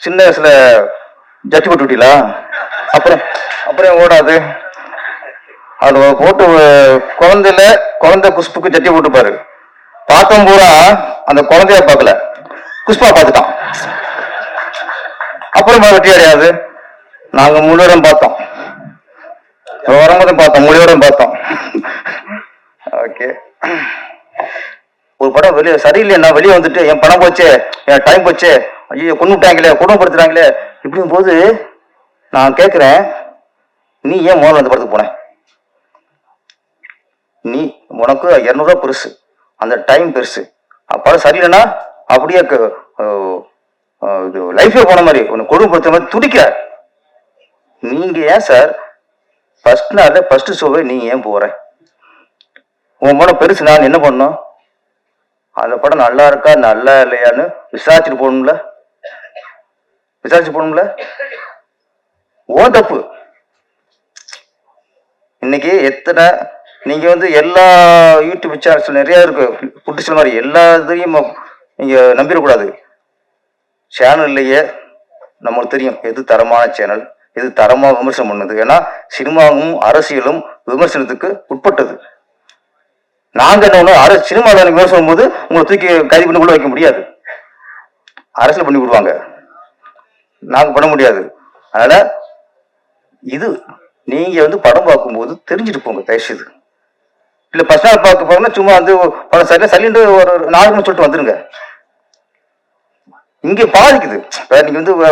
சின்ன வயசுல ஜட்டி போட்டு விட்டீங்களா? அப்புறம் அப்புறம் ஓடாது. அது போட்டு குழந்தை குஷ்புக்கு ஜட்டி போட்டுப்பாரு. பார்த்தோம் பூரா அந்த குழந்தைய பார்க்கல, குஷ்பா பார்த்துட்டான். அப்புறம் வெட்டி அடையாது. நாங்க முழுவதும் பார்த்தோம், வரும்போதும் பார்த்தோம், முழுவதும் பார்த்தோம். ஓகே. ஒரு படம் வெளியே சரியில்லையா, வெளியே வந்துட்டு என் பணம் போச்சு, என் டைம் போச்சு, ஐயோ கொண்டு விட்டாங்களே, குடும்பப்படுத்துறாங்களே, இப்படியும் போது நான் கேட்கிறேன், நீ ஏன் முதல்ல அந்த படத்துக்கு போன? நீ உனக்கு 200 பெருசு, அந்த டைம் பெருசு. படம் சரியில்லைன்னா அப்படியே இது லைஃபே போன மாதிரி உன்னை கொடுமைப்படுத்துற மாதிரி துடிக்கிற. நீங்க ஏன் சார் ஃபர்ஸ்ட் நாள் ஃபர்ஸ்ட் ஷோவை நீங்க ஏன் போற? உன் படம் பெருசு, நான் என்ன பண்ணணும்? அந்த படம் நல்லா இருக்கா நல்லா இல்லையான்னு விசாரிச்சுட்டு போகணும்ல, விசாரிச்சு போகணும்ல. ஓ தப்பு. இன்னைக்கு எத்தனை நீங்க எல்லா யூடியூப் சேனல்ஸ் நிறைய இருக்கு, புட்டுச்சல் மாதிரி எல்லா இதையும் நீங்க நம்பிடக்கூடாது. சேனல்லையே நம்மளுக்கு தெரியும் எது தரமான சேனல், எது தரமா விமர்சனம் பண்ணுது. ஏன்னா சினிமாவும் அரசியலும் விமர்சனத்துக்கு உட்பட்டது. நாங்க என்ன சினிமாவில் விமர்சனம் போது உங்களை தூக்கி கைது பண்ணி கூட வைக்க முடியாது, அரசியல் பண்ணி விடுவாங்க, நாங்க பண்ண முடியாது. அதனால இது நீங்க படம் பார்க்கும்போது தெரிஞ்சுட்டு போங்க தயவுசெய்து. இல்ல ஃபர்ஸ்ட் நாள் பார்க்க போறோம்னா சும்மா படம் சரியில்லை சரின்னு ஒரு 4 மணி சொல்லிட்டு வந்துருங்க. இங்க பாதிக்குது. நீங்க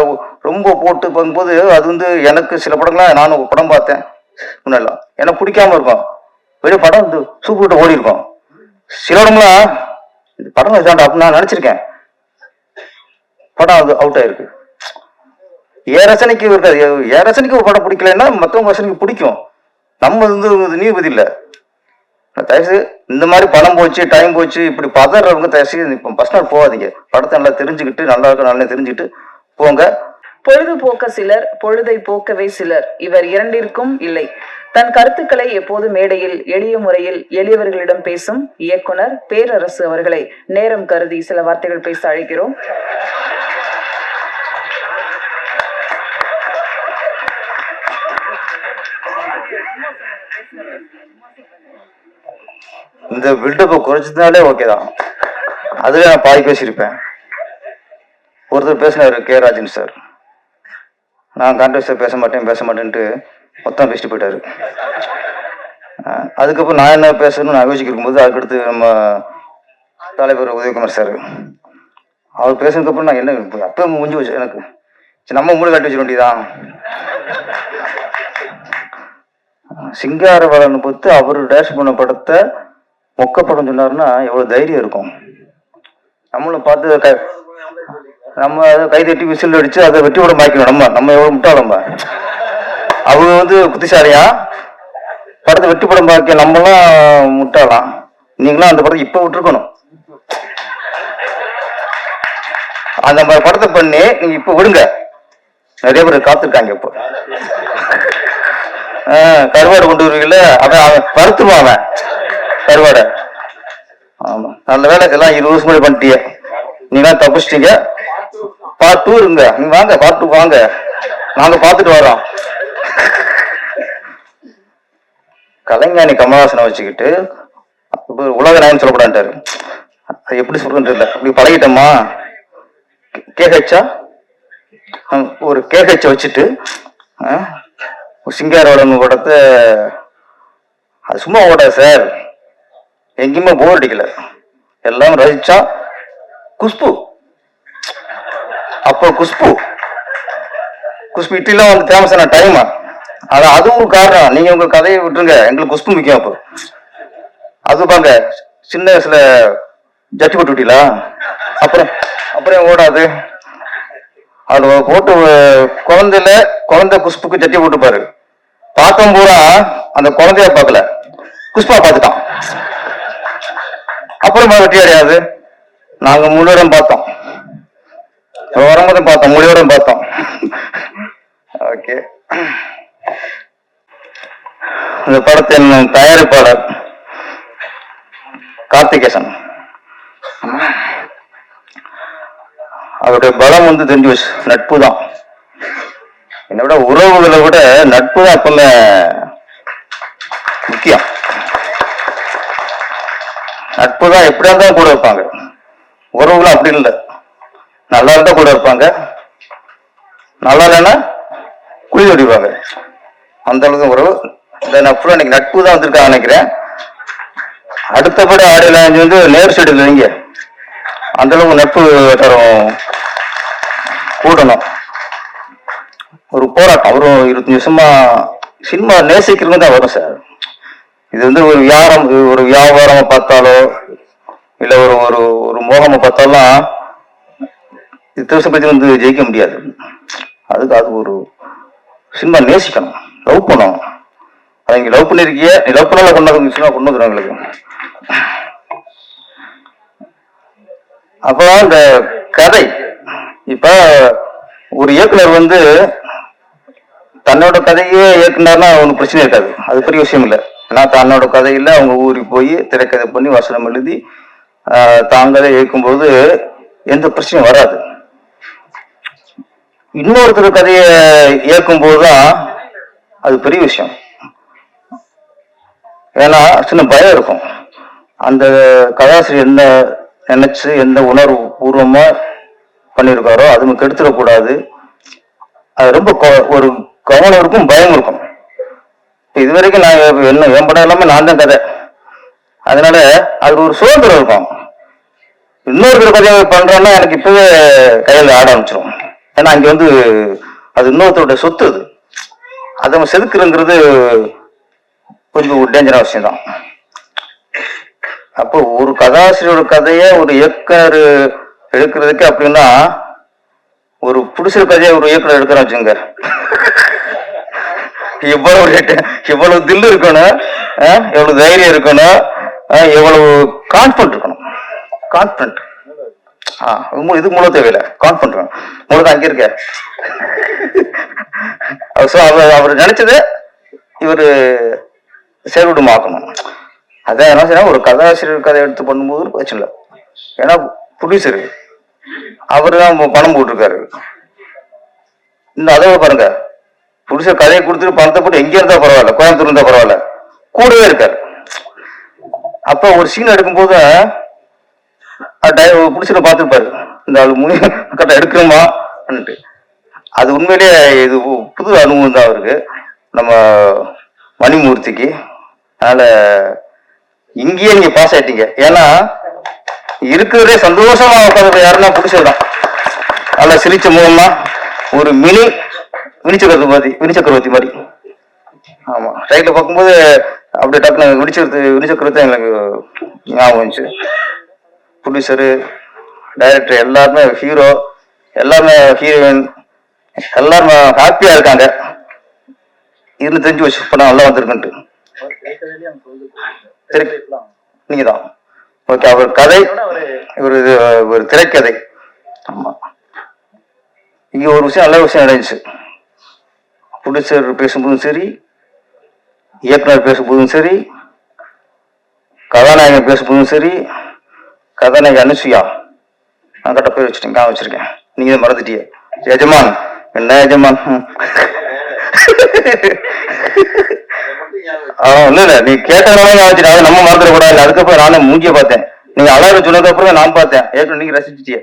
ரொம்ப போட்டு பார்க்கும்போது அது எனக்கு சில படங்கள்லாம் நானும் படம் பார்த்தேன் முன்னெல்லாம், எனக்கு பிடிக்காம இருக்கும். பெரிய படம் சூப்பர் ஓடி இருக்கும். சில இடம்லாம் படம் அப்படின்னு நான் நினைச்சிருக்கேன், படம் அவுட் ஆயிருக்கு. என் ரசனைக்கு இருக்காது. என் ரசனைக்கு ஒரு படம் பிடிக்கலன்னா மற்றவங்க ரசனைக்கு பிடிக்கும். நம்ம நீதிபதி இல்லை. தயவுசு இந்த மாதிரி பணம் போச்சு டைம் போச்சு இப்படி பதறவங்க தயவுசு இப்போ ஃபர்ஸ்ட் நாள் போகாதீங்க. படத்தை நல்லா தெரிஞ்சுக்கிட்டு நல்லா இருக்க நல்லா தெரிஞ்சுக்கிட்டு போங்க. பொழுதுபோக்க சிலர், பொழுதை போக்கவே சிலர். இவர் இரண்டிற்கும் இல்லை. தன் கருத்துக்களை எப்போது மேடையில் எளிய முறையில் எளியவர்களிடம் பேசும் இயக்குனர் பேரரசு அவர்களை நேரம் கருதி சில வார்த்தைகள் பேச அழைக்கிறோம். இந்த பில்டப்பை குறைச்சதுனாலே ஓகேதான். அதுல நான் பாதி பேசியிருப்பேன். ஒருத்தர் பேசினாரு கே ராஜன் சார், நான் கான்ட்ரவர்சியா பேச மாட்டேன்ட்டு மொத்தம் பேசிட்டு போயிட்டாரு. அதுக்கப்புறம் நான் என்ன பேசணும்னு நான் யோசிக்கும் போது அதுக்கடுத்து நம்ம தலைவர் உதயகுமார் சார் அவர் பேசுனதுக்கப்புறம் நான் என்ன அப்போ முடிஞ்சு வச்சு எனக்கு நம்ம மூளை காட்டி வச்சிட வேண்டியதான். சிங்காரவளன் பொறுத்து அவர் டேஷ் பண்ண படத்தை மொக்க படம் சொன்னாருன்னா எவ்வளவு தைரியம் இருக்கும். நம்மளும் பார்த்து நம்ம கை தட்டி விசில் அடிச்சு அதை வெற்றி விட மாய்க்கணும். நம்ம எவ்வளவு முட்டாளம்ப. அவங்க புத்திசாலியா படத்தை வெற்றி படம் பாக்க நம்மளாம் முட்டாளாம். நீங்களாம் அந்த படத்தை இப்ப விட்டுருக்கணும். அந்த மாதிரி படத்தை பண்ணி நீங்க இப்ப விடுங்க. நிறைய பேர் காத்திருக்காங்க. இப்போ கருவாடு கொண்டு வருவீங்கல்ல, அவன் வருத்துவான் அவன் கருவாடை. ஆமா, நல்ல வேலை எல்லாம் 20 வருஷம் முன்னாடி பண்ணிட்டீங்க. நீங்க தப்பிச்சிட்டீங்க. பார்ட் 2 இருங்க. நீங்க வாங்க, பார்ட் 2 வாங்க, நாங்க பார்த்துட்டு வரோம். கலைஞானி கமலஹாசனை வச்சுக்கிட்டு உலக நாயன்னு சொல்லக்கூடாதுட்டாரு. அது எப்படி சொல்றேன்னு தெரியல. அப்படி பழகிட்டோமா. கேஹெச்சா ஒரு கேஹெச்ச வச்சுட்டு சிங்காரவளன் படத்தை அது சும்மா ஓடாது சார். எங்கேயுமே போர் அடிக்கல, எல்லாம் ரசிச்சா. குஷ்பு அப்போ குஷ்பு இட்லிலாம் ஃபேமஸ் ஆன டைமா. அதுவும் காரணம். நீங்க உங்க கதையை விட்டுருங்க, எங்களுக்கு குஷ்பு முக்கியம். அப்போ அது பாங்க சின்ன வயசுல ஜட்டி போட்டு விட்டீங்களா? அப்புறம் ஓடாது. அது போட்டு குழந்தை குஷ்புக்கு ஜட்டி போட்டுப்பாரு. பார்த்தோம் பூரா அந்த குழந்தைய பார்க்கல, குஷ்பா பார்த்துட்டான். அப்புறம் வெட்டி அடையாது. நாங்க முழுவதும் பார்த்தோம், வரும்போதும் பார்த்தோம், முழுவதும் பார்த்தோம். ஓகே. இந்த படத்தின் தயாரிப்பாளர் கார்த்திகேசன். அவருடைய பலம் வந்து தெரிஞ்சு வச்சு நட்பு தான். என்னை விட உறவுகளை விட நட்பு தான் எப்பவுமே முக்கியம். நட்பு தான் எப்படியா இருந்தாலும் கூட இருப்பாங்க. உறவுகளும் அப்படி இல்லை, நல்லா இருந்தா கூட இருப்பாங்க, நல்லா இல்லைன்னா குழி ஓடிப்பாங்க. அந்த அளவுக்கு உறவு. இந்த நட்பு இன்னைக்கு நட்பு தான் வந்திருக்காங்க நினைக்கிறேன். அடுத்தபடி ஆடியில் வந்து நேர் சைடில் வைங்க, அந்த அளவுக்கு நட்பு வட்டாரம் கூட்டணும். ஒரு போராட்டம். ஒரு 25 வருஷமா சினிமா நேசிக்கிறவங்க தான் வரும் சார். இது வந்து ஒரு வியாபாரமா பார்த்தாலோ இல்ல ஒரு ஒரு ஒரு மோகமா பார்த்தாலும் இத்தனை வருஷம் பத்தி வந்து ஜெயிக்க முடியாது. அது ஒரு சினிமா நேசிக்கணும், லவ் பண்ணணும். அதை இங்க லவ் பண்ணிருக்கிய, நீ லவ் பண்ணால கொண்டாந்து சினிமா கொண்டு வந்துடும் எங்களுக்கு. அப்போ இந்த கதை, இப்ப ஒரு இயக்குனர் வந்து தன்னோட கதையே இயக்குனார்னா ஒன்றும் பிரச்சனை இருக்காது, அது பெரிய விஷயம் இல்லை. ஏன்னா தன்னோட கதையில அவங்க ஊருக்கு போய் திரைக்கதை பண்ணி வசனம் எழுதி தாங்களே இயக்கும்போது எந்த பிரச்சனையும் வராது. இன்னொருத்தர் கதையை இயக்கும் போதுதான் அது பெரிய விஷயம். ஏன்னா சின்ன பயம் இருக்கும். அந்த கதாசிரியர் என்ன நினைச்சு எந்த உணர்வு பூர்வமா பண்ணியிருக்காரோ அது கெடுத்துடக்கூடாது. அது ரொம்ப ஒரு கவனம் இருக்கும், பயம் இருக்கும். இது வரைக்கும் நான் என்ன என் படம் எல்லாமே நான் தான் கதை, அதனால அது ஒரு சுதந்திரம் இருக்கும். இன்னொருத்தர் கதையை பண்றோம்னா எனக்கு இப்பவே கையில் ஆட ஆரம்பிச்சிடும். ஏன்னா அங்க வந்து அது இன்னொருத்தருடைய சொத்து, அது அதை செதுக்குறங்கிறது கொஞ்சம் ஒரு டேஞ்சரான விஷயம் தான். அப்போ ஒரு கதாசிரியரோட கதையை ஒரு இயக்குனர் எடுக்கிறதுக்கு அப்படின்னா, ஒரு புடிச்சர் கதையை ஒரு இயக்குனர் எடுக்கிறோம் வச்சுங்க, எவ்வளவு தில்லு இருக்கணும், எவ்வளவு தைரியம் இருக்கணும், எவ்வளவு கான்ஃபிடன்ட் இருக்கணும். கான்ஃபிடன்ட் இது மூல தேவையில்லை, கான்ஃபிடன்ட் மூலதான் அங்க இருக்க. அவர் நினைச்சது இவரு செயல்படுமாக்கணும். அதான் என்ன செய்யணும், ஒரு கதாசிரியர் கதை எடுத்து பண்ணும்போது பிரச்சனை இல்லை. ஏன்னா ப்ரொடியூசரு அவரு தான் பணம் போட்டிருக்காரு. இந்த அதை பாருங்க, ப்ரொடியூசர் கதையை கொடுத்துட்டு பணத்தை போட்டு எங்கே இருந்தா பரவாயில்ல, கோயம்புத்தூர் இருந்தா பரவாயில்ல, கூடவே இருக்காரு. அப்ப ஒரு சீன் எடுக்கும்போது ப்ரொடியூசரை பார்த்துருப்பாரு, இந்த ஆளு கரெக்டா எடுக்கணுமா. அது உண்மையிலேயே இது புது அனுபவம் தான் அவருக்கு, நம்ம மணிமூர்த்திக்கு. அதனால இங்கேயே நீங்க பாஸ் ஆயிட்டீங்க. ஏன்னா இருக்கிறதே சந்தோஷமா உட்காந்து யாருன்னா பிடிச்சதுதான். நல்லா சிரிச்ச முகமா ஒரு வினிச்சக்கரவர்த்தி மாதிரி. ஆமா, ரைட்ல பார்க்கும்போது அப்படியே டக்குனு வினிச்சக்கரவர்த்தி எங்களுக்கு ஞாபகம் வந்துச்சு. ப்ரொடியூசரு, டைரக்டர் எல்லாருமே ஹீரோ, எல்லாருமே ஹீரோயின், எல்லாருமே ஹாப்பியா இருக்காங்க. இருந்து தெரிஞ்சு வச்சு இப்ப நல்லா வந்திருக்குன்ட்டு நீங்க தான். ஓகே, அவர் கதை ஒரு திரைக்கதை. ஆமா, இங்க ஒரு விஷயம் நல்ல விஷயம் நடந்துச்சு. ப்ரொடியூசர் பேசும்போதும் சரி, இயக்குனர் பேசும்போதும் சரி, கதாநாயகன் பேசும்போதும் சரி, கதாநாயகி அனுசுயா, நான் கரெக்டா பேர் வச்சுட்டேன், வச்சிருக்கேன், நீங்க மறந்துட்டீங்க. எஜமான் என்ன எஜமான்? இல்ல நீ கேட்டதுனால வச்சுட்டு அதை நம்ம மறந்துடக்கூடாது. அதுக்கப்புறம் நானும் மூஞ்சிய பார்த்தேன், நீங்க அழகு சொன்னதுக்கு அப்புறம் நான் பார்த்தேன். ஏற்கனவே நீங்க ரசிச்சிட்டிய,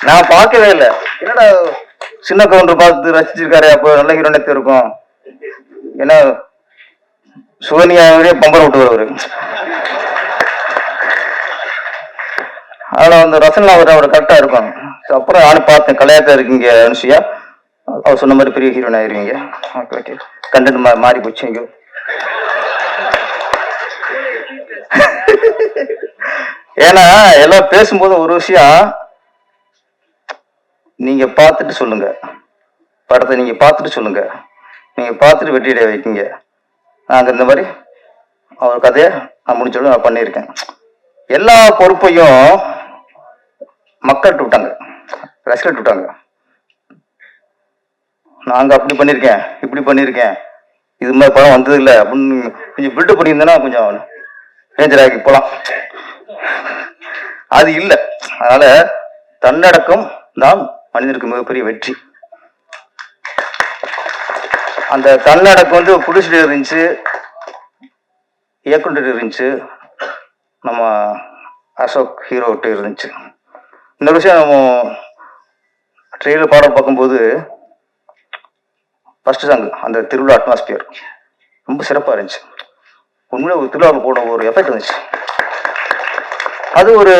நான் பார்க்கவே இல்லை. என்னடா சின்ன கவுண்டர் பார்த்து ரசிச்சிருக்காரு, அப்போ நல்ல ஹீரோனத்து இருக்கும். ஏன்னா சுகன்யாவே பம்பரை விட்டு வருவாரு. அதனால அந்த ரசனை அவர் கரெக்டா இருக்கும். அப்புறம் நானும் பார்த்தேன், கலையாத்தா இருக்கீங்க அனுஷியா, அவர் சொன்ன மாதிரி பெரிய ஹீரோன் ஆயிருவீங்க. ஓகே ஓகே, கண்டென்ட் மாறி போச்சு. இங்க ஏன்னா எல்லாம் பேசும்போது ஒரு விஷயம் நீங்க பார்த்துட்டு சொல்லுங்க, படத்தை நீங்க பார்த்துட்டு சொல்லுங்க, நீங்க பார்த்துட்டு வெற்றியடைய வைக்கீங்க. நாங்க இந்த மாதிரி அவர் கதையை நான் முடிச்சோட நான் பண்ணியிருக்கேன். எல்லா பொறுப்பையும் மக்கள்கிட்ட விட்டாங்க, ரசிகர்கிட்ட விட்டாங்க. நாங்க அப்படி பண்ணியிருக்கேன், இப்படி பண்ணியிருக்கேன், இது மாதிரி படம் வந்தது இல்லை அப்படின்னு கொஞ்சம் பில்டப் பண்ணியிருந்தேன்னா கொஞ்சம் டேஞ்சர் ஆகி போலாம். அது இல்லை. அதனால தன்னடக்கம் தான் மனிதனுக்கு மிகப்பெரிய வெற்றி. அந்த தன்னடக்கம் வந்து ப்ரொடியூசர் இருந்துச்சு, இயக்குனர் இருந்துச்சு, நம்ம அசோக் ஹீரோட்ட இருந்துச்சு. இந்த விஷயம் நம்ம ட்ரெயிலர் பாடம் பார்க்கும்போது ஃபர்ஸ்ட் சாங் அந்த திருவிழா அட்மாஸ்பியர் ரொம்ப சிறப்பாக இருந்துச்சு. உண்மையிலே ஒரு திருவிழாவில் போட ஒரு எஃபெக்ட் இருந்துச்சு. அது ஒரு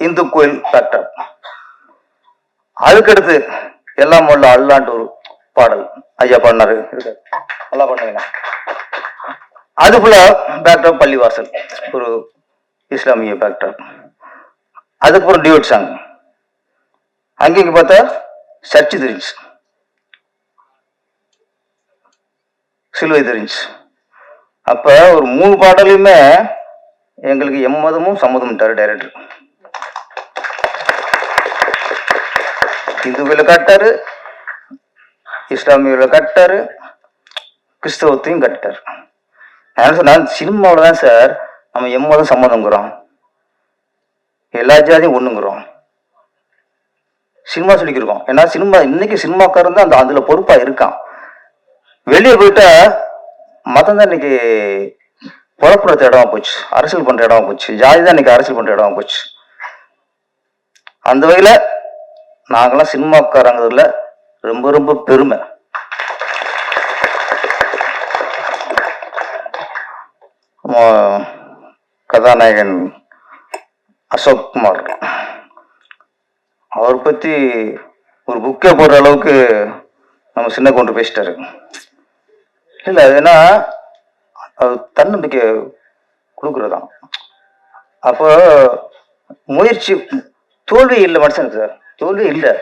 இந்து கோயில் ஃபேக்டர். அதுக்கடுத்து எல்லாம் உள்ள அல்லாண்டு ஒரு பாடல் ஐயா பாடினாரு, நல்லா பண்ணாங்க. அது ஃபுல்லா பேக்டாப் பள்ளிவாசல், ஒரு இஸ்லாமிய பேக்டாப். அதுக்கப்புறம் டியூட் சாங், அங்கே பார்த்தா சர்ச்சு தெரிஞ்சு, சிலுவை தெரிஞ்சு. அப்ப ஒரு 3 பாடலையுமே எங்களுக்கு எம்மதமும் சம்மதம்ட்டாரு டைரக்டர். இந்துக்களை காட்டாரு, இஸ்லாமியர்களை காட்டாரு, கிறிஸ்தவத்தையும் காட்டாரு. நான் சினிமாவில் தான் சார் நம்ம எம்மதம் சம்மதங்கிறோம், எல்லா ஜாதியும் ஒண்ணுங்கிறோம், சினிமா சொல்லிக்கிருக்கோம். ஏன்னா சினிமா இன்னைக்கு சினிமாக்காரன் தான் அதுல பொறுப்பா இருக்கான். வெளியே போயிட்டா மதம் தான் இன்னைக்கு புறப்படுற இடமா போச்சு, அரசியல் பண்ற இடமா போச்சு, ஜாதி தான் இன்னைக்கு அரசியல் பண்ற இடமா போச்சு. அந்த வகையில நாங்கெல்லாம் சினிமாக்காரங்கிறதுல ரொம்ப ரொம்ப பெருமை. கதாநாயகன் அசோக் குமார், அவரை பத்தி ஒரு புக்கே போடுற அளவுக்கு நம்ம சின்ன கொண்டு பேசிட்டாரு. இல்லை அது ஏன்னா அது தன்னம்பிக்கை கொடுக்குறதான். அப்போ முயற்சி, தோல்வி இல்லை மனுஷனுக்கு சார், தோல்வி இல்லை,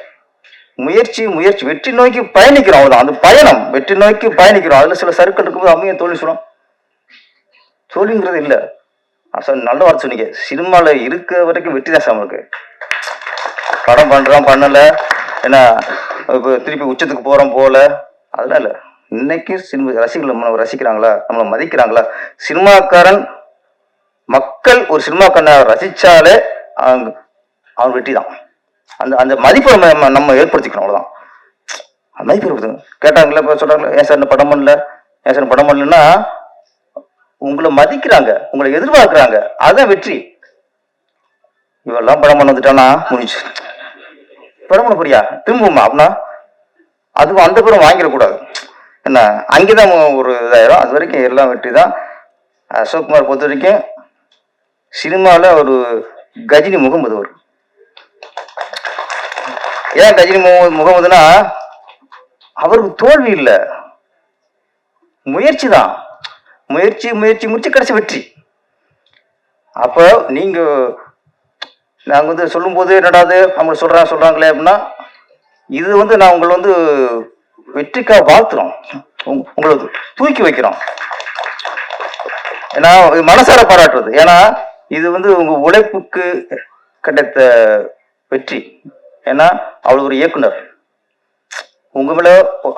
முயற்சி முயற்சி, வெற்றி நோக்கி பயணிக்கிறோம். அவ்வளோதான், அந்த பயணம் வெற்றி நோக்கி பயணிக்கிறோம். அதில் சில சறுக்கள் இருக்கும்போது அமைய தோல்வி சொல்லும், தோல்விங்கிறது இல்லை. சார் நல்ல வார்த்தை சொன்னீங்க, சினிமாவில் இருக்க வரைக்கும் வெற்றி தான் சார் நம்மளுக்கு. படம் பண்ணுறோம் பண்ணலை, ஏன்னா இப்போ திருப்பி உச்சத்துக்கு போகிறோம் போகல, அதெல்லாம் இல்லை. இன்னைக்கு சினிமா ரசிகர்கள் நம்மளை ரசிக்கிறாங்களா, நம்மளை மதிக்கிறாங்களா? சினிமாக்காரன் மக்கள் ஒரு சினிமாக்காரனை ரசிச்சாலே அவன் வெற்றி தான். அந்த அந்த மதிப்பை நம்ம ஏற்படுத்திக்கணும், அவ்வளோதான். மதிப்பு ஏற்படுத்துங்க. கேட்டாங்களே இப்போ சொல்றாங்களே, ஏன் சார் படம் பண்ணல, ஏன் சார் படம் பண்ணலன்னா உங்களை மதிக்கிறாங்க, உங்களை எதிர்பார்க்குறாங்க, அதுதான் வெற்றி. இவெல்லாம் படம் பண்ண வந்துட்டானா முடிஞ்சு, படம் பண்ண போறியா திரும்புமா அப்படின்னா அதுவும் அந்த பேரும் வாங்கிடக்கூடாது. என்ன அங்கேதான் ஒரு இதாயிரும். அது வரைக்கும் எல்லாம் வெற்றி தான். அசோக் குமார் பொறுத்த வரைக்கும் சினிமாவில் ஒரு கஜினி முகமது வரும். ஏன் கஜினி முகமதுனா அவருக்கு தோல்வி இல்லை, முயற்சி தான். முயற்சி முயற்சி முயற்சி கடைசி வெற்றி. அப்போ நீங்க நாங்கள் வந்து சொல்லும்போது என்னடாது அவங்க சொல்றாங்களே அப்படின்னா, இது வந்து நான் உங்களை வந்து வெற்றிக்காக வாழ்த்துறோம், உங்களை தூக்கி வைக்கிறோம். ஏன்னா மனசார பாராட்டுறது. ஏன்னா இது வந்து உங்க உழைப்புக்கு கிடைத்த வெற்றி. ஏன்னா அவ்வளவு ஒரு இயக்குனர் உங்க மேல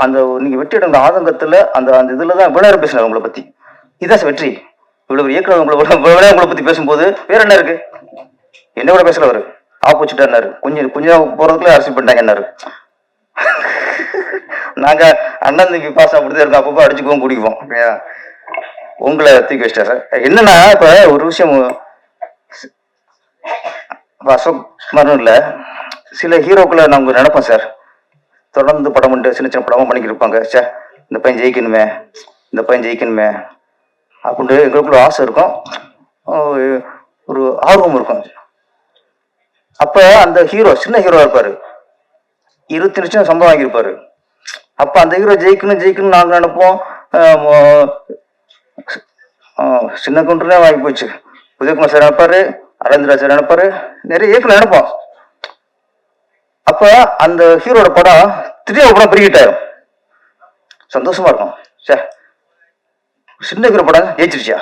அந்த நீங்க வெற்றி அடைந்த ஆதங்கத்துல அந்த அந்த இதுலதான் இவ்வளவு நேரம் பேசினார் உங்களை பத்தி. இதுதான் வெற்றி. இவ்வளவு இயக்குனர் உங்களை பத்தி பேசும்போது வேற என்ன இருக்கு? என்ன கூட பேசல, அவரு ஆப்போசிட்டாரு. கொஞ்சம் போறதுக்குள்ள அரசியல் பண்ணிட்டாங்க என்னாரு. நாங்க அண்ணன் தம்பி பாசம் அப்படிதான் இருக்கோம், அப்பப்போ அடிச்சுக்குவோம் குடிக்குவோம். உங்களை தூக்கி வச்சிட்டா சார். என்னன்னா இப்ப ஒரு விஷயம், அசோக் குமாரும் இல்ல, சில ஹீரோக்களை நாங்க நினைப்போம் சார், தொடர்ந்து படம் பண்ணிட்டு சின்ன சின்ன படமா பண்ணிக்கிட்டு இருப்பாங்க. சார் இந்த பையன் ஜெயிக்கணுமே, இந்த பையன் ஜெயிக்கணுமே அப்படின்ட்டு எங்களுக்குள்ள ஆசை இருக்கும், ஒரு ஆர்வம் இருக்கும். அப்ப அந்த ஹீரோ சின்ன ஹீரோவா இருப்பாரு, 20 லட்சம் சம்பளம் வாங்கியிருப்பாரு. அப்ப அந்த ஹீரோ ஜெயிக்கணும் நாங்க நினைப்போம். சின்ன கவுண்டர்னே வாங்கி போச்சு. உதயகுமார் சார் நினைப்பாரு, அரவிந்த்ராஜ் சார் நினைப்பாரு, நிறைய இயக்குனர் நினைப்போம். அப்ப அந்த ஹீரோட படம் திடீர்னு படம் பிரிக்கிட்டாயிரும், சந்தோஷமா இருக்கும். சார் சின்ன ஹீரோ படம் ஜெயிச்சிருச்சியா,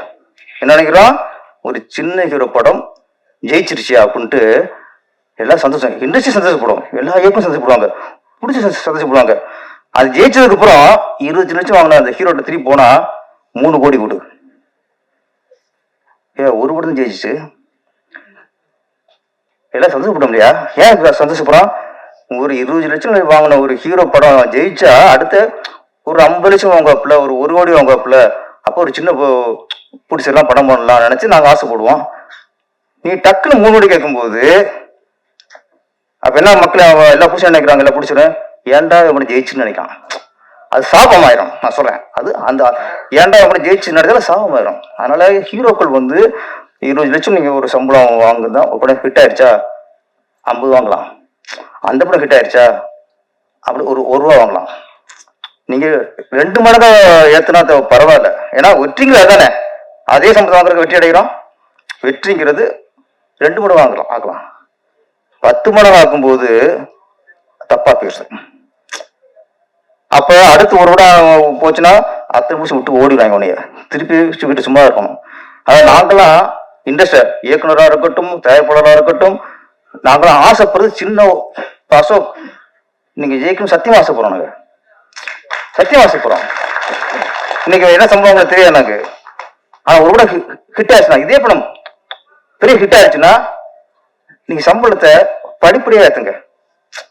என்ன நினைக்கிறோம், ஒரு சின்ன ஹீரோ படம் ஜெயிச்சிருச்சியா அப்படின்ட்டு எல்லாம் சந்தோஷம். இண்டஸ்ட்ரி சந்தோஷப்படும், எல்லா இயக்கம் சந்தோஷப்படுவாங்க, பிடிச்சி சந்தோஷப்படுவாங்க. அது ஜெயிச்சதுக்கு அப்புறம் 20 லட்சம் வாங்கின அந்த ஹீரோட்ட திருப்பி போனா 3 கோடி கொடு. ஒரு படம் ஜெயிச்சிச்சு, எல்லாம் சந்தோஷப்பட முடியா? ஏன் இப்ப சந்தோஷப்படுறோம்? ஒரு 20 லட்சம் வாங்கின ஒரு ஹீரோ படம் ஜெயிச்சா அடுத்து ஒரு 50 லட்சம் வாங்குவாப்புல, ஒரு 1 கோடி வாங்குவாப்புல. அப்போ ஒரு சின்ன பிடிச்செல்லாம் படம் பண்ணலாம் நினைச்சு நாங்க ஆசைப்படுவோம். நீ டக்குன்னு 3 கோடி கேட்கும்போது அப்ப என்ன மக்கள் எல்லாம் பிடிச்சா நினைக்கிறாங்க, எல்லாம் பிடிச்சிடும் ஏன்டா இவனை ஜெயிச்சுன்னு நினைக்கிறான். அது சாபமாயிரும். நான் சொல்றேன், அது அந்த ஏன்டா இவனை ஜெயிச்சு நடந்தால சாபமாயிரும். அதனால ஹீரோக்கள் வந்து 20 லட்சம் நீங்க ஒரு சம்பளம் வாங்குதான் ஒரு படம் ஹிட் ஆயிடுச்சா 50 வாங்கலாம். அந்த படம் ஹிட் ஆயிடுச்சா அப்படி ஒரு ரூபா வாங்கலாம். நீங்க 2 மடங்கா ஏத்துனா பரவாயில்ல. ஏன்னா வெற்றிங்கிறது தானே, அதே சம்பளம் வாங்குறதுக்கு வெற்றி அடைகிறோம். வெற்றிங்கிறது 2 மடங்கு வாங்கலாம் ஆக்கலாம். 10 மடங்கு ஆக்கும்போது தப்பா பேசு. அப்ப அடுத்து ஒரு விட போச்சுன்னா அத்தனை நிமிஷம் விட்டு ஓடிடுவாங்க உனைய, திருப்பி வீட்டு சும்மா இருக்கணும். அதாவது நாங்களாம் இண்டஸ்ட்ரி இயக்குனராக இருக்கட்டும், தயாரிப்பாளராக இருக்கட்டும், நாங்களாம் ஆசைப்படுறது சின்ன அசோக் நீங்க ஜெயிக்கணும் சத்தியமா ஆசைப்படுறோம். நாங்க சத்தியமா ஆசைப்படுறோம். இன்னைக்கு என்ன சம்பவம் தெரியாது எனக்கு. ஆனா ஒரு கூட ஹிட் ஆயிடுச்சுன்னா, இதே படம் பெரிய ஹிட் ஆயிடுச்சுன்னா நீங்க சம்பளத்தை படிப்படியா ஏத்துங்க.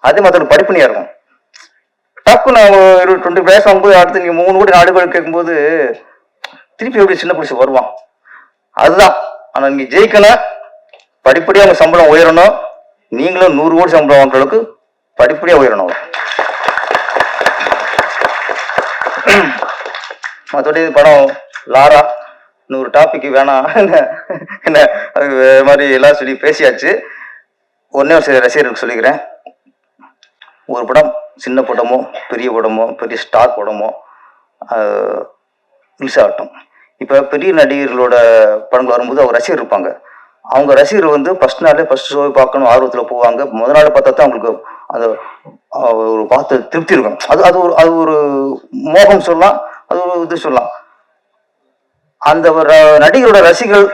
அதே மாதிரி படிப்படியா இருக்கும். டக்கு நான் 20 வயசு ஆகும்போது அடுத்து நீங்க 3 கோடி 4 கோடி கேட்கும்போது திருப்பி எப்படி சின்ன பிடிச்சி வருவான். அதுதான். ஆனா நீங்க ஜெயிக்கணும், படிப்படியா உங்க சம்பளம் உயரணும். நீங்களும் 100 கோடி சம்பளம் வாங்குற அளவுக்கு படிப்படியா உயரணும். மற்றபடி படம் லாரா இன்னொரு டாபிக் வேணாம். என்ன அது மாதிரி எல்லாம் சொல்லி பேசியாச்சு. ஒன்னே ஒரு சில ரசிகர்களுக்கு சொல்லிக்கிறேன், ஒரு படம் சின்ன படமோ பெரிய படமோ பெரிய ஸ்டார் படமோ ரிலீஸ் ஆகட்டும். இப்போ பெரிய நடிகர்களோட படங்கள் வரும்போது அவங்க ரசிகர் இருப்பாங்க. அவங்க ரசிகர் வந்து ஃபர்ஸ்ட் நாளே ஃபர்ஸ்ட் ஷோவை பார்க்கணும் ஆர்வத்தில் போவாங்க. முதல் நாள் பார்த்தா தான் அவங்களுக்கு அந்த ஒரு பார்த்து திருப்தி இருக்கும். அது ஒரு மோகம் சொல்லலாம், அது ஒரு இது சொல்லலாம். அந்த நடிகரோட ரசிகர்கள்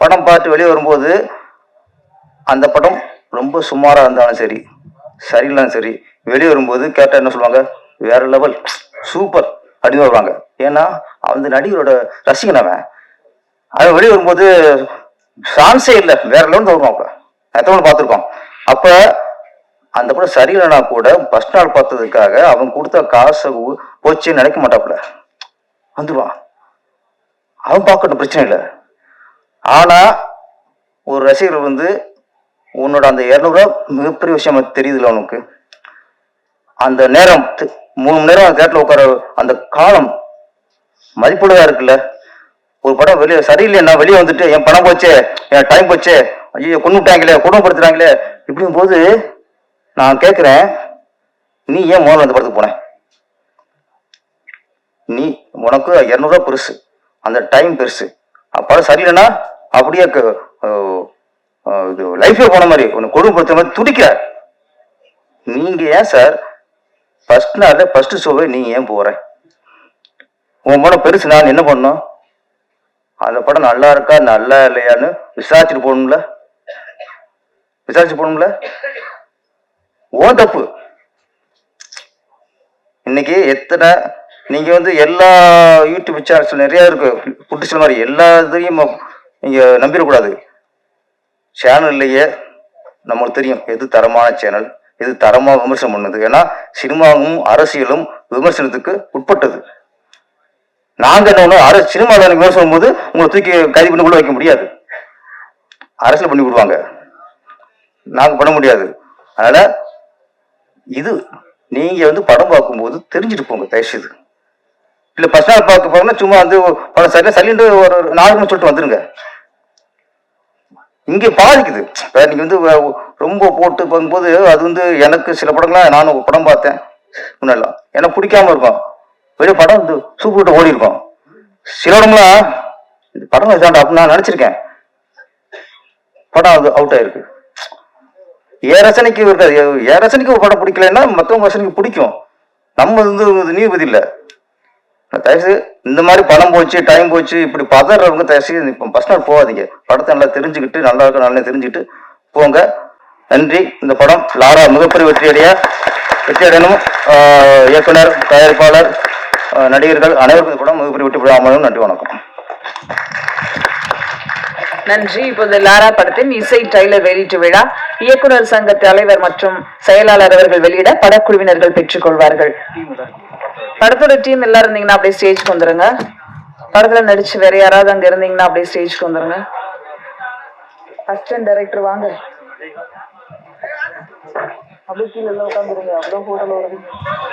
படம் பார்த்து வெளியே வரும்போது அந்த படம் ரொம்ப சுமாராக இருந்தாலும் சரி, சரியில்லைன்னு சரி, வெளியே வரும்போது கேட்டால் என்ன சொல்லுவாங்க, வேற லெவல் சூப்பர் அப்படின்னு வருவாங்க. ஏன்னா அந்த நடிகரோட ரசிகன் அவன். அவன் வெளியே வரும்போது சான்ஸே இல்லை, வேற லெவல் வருவான். எத்தனை பார்த்துருக்கோம். அப்ப அந்த படம் சரியில்லைனா கூட ஃபர்ஸ்ட் நாள் பார்த்ததுக்காக அவன் கொடுத்த காசை போச்சுன்னு நினைக்க மாட்டாப்புல, வந்துடுவான். அவன் பார்க்கட்டும், பிரச்சனை இல்லை. ஆனா ஒரு ரசிகர் வந்து உன்னோட அந்த 200 ரூபா மிகப்பெரிய விஷயம் தெரியுதுல்ல உனக்கு, அந்த நேரம் 3 மணி நேரம் அந்த தேட்டர்ல உட்கார அந்த காலம் மதிப்புள்ளதா இருக்குல்ல. ஒரு படம் வெளியே சரியில்லைன்னா வெளியே வந்துட்டு என் பணம் போச்சே, என் டைம் போச்சே, ஐயோ கொண்டு விட்டாங்களே, குடும்பப்படுத்துறாங்களே, இப்படியும் போது நான் கேட்கிறேன், நீ ஏன் முதல்ல அந்த படத்துக்கு போன? நீ உனக்கு 200 ரூபா பெருசு, அந்த டைம் பெருசு. படம் சரியில்லைன்னா அப்படியே லைஃபே போன மாதிரி உன்னை கொடுமைப்படுத்துற மாதிரி துடிக்கிற. நீங்க ஏன் சார் ஃபர்ஸ்ட் நாள்ல ஃபர்ஸ்ட் ஷோவை நீங்க ஏன் போற? உன் படம் பெருசு, நான் என்ன பண்ணணும்? அந்த படம் நல்லா இருக்கா நல்லா இல்லையான்னு விசாரிச்சுட்டு போகணும்ல, விசாரிச்சு போகணும்ல. ஓ தப்பு. இன்னைக்கு எத்தனை நீங்க வந்து எல்லா யூடியூப் சேனல்ஸ் நிறைய இருக்கு, புட்டுச்சல் மாதிரி எல்லா இதையும் நீங்க நம்பிடக்கூடாது. சேனல்லையே நம்மளுக்கு தெரியும் எது தரமான சேனல், எது தரமா விமர்சனம் பண்ணுது. ஏன்னா சினிமாவும் அரசியலும் விமர்சனத்துக்கு உட்பட்டது. நாங்க என்ன சினிமாவில் விமர்சனம் போது உங்களை தூக்கி கைது பண்ணி கூட வைக்க முடியாது, அரசியல் பண்ணி விடுவாங்க, நாங்க பண்ண முடியாது. அதனால இது நீங்க வந்து படம் பார்க்கும்போது தெரிஞ்சுட்டு போங்க தயவுசெய்து. இல்ல ஃபர்ஸ்ட் நாள் பார்க்க போறோம்னா சும்மா வந்து படம் சரியில்லை சரியில்லை ஒரு 4 மணி சொல்லிட்டு வந்துருங்க. இங்க பாதிக்குது. நீங்க வந்து ரொம்ப போட்டு பார்க்கும்போது அது வந்து எனக்கு சில படங்கள்லாம் நானும் படம் பார்த்தேன் முன்னெல்லாம் எனக்கு பிடிக்காம இருக்கும், பெரிய படம் வந்து சூப்பர் ஓடி இருக்கும். சில இடம்லாம் படம் வச்சாண்டா அப்படின்னு நான் நினைச்சிருக்கேன், படம் அது அவுட் ஆயிருக்கு. என் ரசனைக்கு இருக்காது. என் ரசனைக்கு ஒரு படம் பிடிக்கலன்னா மற்றவங்க ரசனைக்கு பிடிக்கும். நம்ம வந்து நீதிபதி இல்லை. தயவுசு இந்த மாதிரி பணம் போச்சு டைம் போச்சு இப்படி பதறவங்க தயவுசெய்து இப்போ ஃபர்ஸ்ட் நாள் போகாதீங்க. படத்தை நல்லா தெரிஞ்சுக்கிட்டு நல்லா இருக்க நல்லா தெரிஞ்சுக்கிட்டு போங்க. நன்றி. இந்த படம் லாரா மிகப்பெரிய வெற்றி அடையணும். இயக்குனர், தயாரிப்பாளர், நடிகர்கள் அனைவருக்கும் இந்த படம் மிகப்பெரிய வெற்றி அமையும். நன்றி, வணக்கம். நன்றி. இப்போது லாரா படத்தின் இசை ட்ரைலர் வெளியீட்டு விழா இயக்குனர் சங்க தலைவர் மற்றும் செயலாளர் அவர்கள் வெளியிட படக்குழுவினர்கள் பெற்றுக் கொள்வார்கள். படத்தோட டீம் எல்லாம் இருந்தீங்கன்னா அப்படியே ஸ்டேஜ்க்கு வந்துருங்க. படத்துல நடிச்சு வேற யாராவது அங்க இருந்தீங்கன்னா அப்படியே ஸ்டேஜ்க்கு வந்துருங்க. அசிஸ்டன்ட் டைரக்டர் வாங்க. அப்படியே கீழே உட்காந்துருங்க. அப்படியே போட்டோல